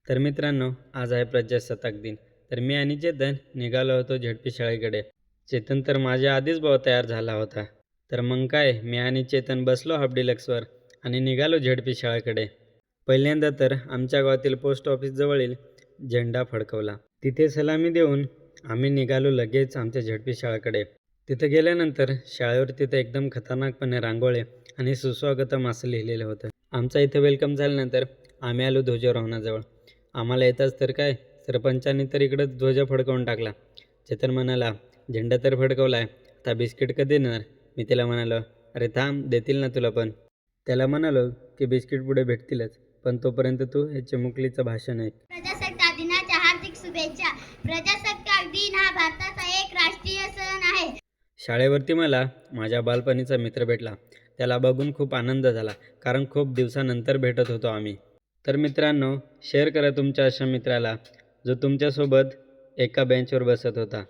तर मित्रांनो, आज आहे प्रजासत्ताक दिन. तर मी आणि चेतन निघालो होतो झेडपी शाळेकडे. चेतन तर माझ्या आधीच तयार झाला होता. तर मग काय, मी आणि चेतन बसलो हाफ डिलक्सवर आणि निघालो झेडपी शाळेकडे. पहिल्यांदा तर आमच्या गावातील पोस्ट ऑफिस जवळील झेंडा फडकवला. तिथे सलामी देऊन आम्ही निघालो लगेच आमच्या झेडपी शाळेकडे. तिथे गेल्यानंतर शाळेवर तिथे एकदम खतरनाकपणे रांगोळी आणि सुस्वागतम असं लिहिलेलं होतं. आमचा इथे वेलकम झाल्यानंतर आम्ही आलो ध्वजारोहणाजवळ. आम्हाला येताच तर काय, सरपंचांनी तर इकडं ध्वजा फडकवून टाकला. चेतन म्हणाला, झेंडा तर फडकवला आहे, आता बिस्किट कधी देणार? मी त्याला म्हणालो, अरे थांब, देतील ना तुला पण. त्याला म्हणालो की बिस्किट पुढे भेटतीलच, पण तोपर्यंत तू हे चिमुकलीचं भाषण ऐक. प्रजासत्ताक दिनाच्या हार्दिक शुभेच्छा. प्रजासत्ताक दिन हा भारताचा एक राष्ट्रीय सण आहे. शाळेवरती मला माझ्या बालपणीचा मित्र भेटला. त्याला बघून खूप आनंद झाला, कारण खूप दिवसानंतर भेटत होतो आम्ही. तर मित्रांनो, शेअर करा तुमच्या अशा मित्राला जो तुमच्यासोबत एका बेंचवर बसत होता.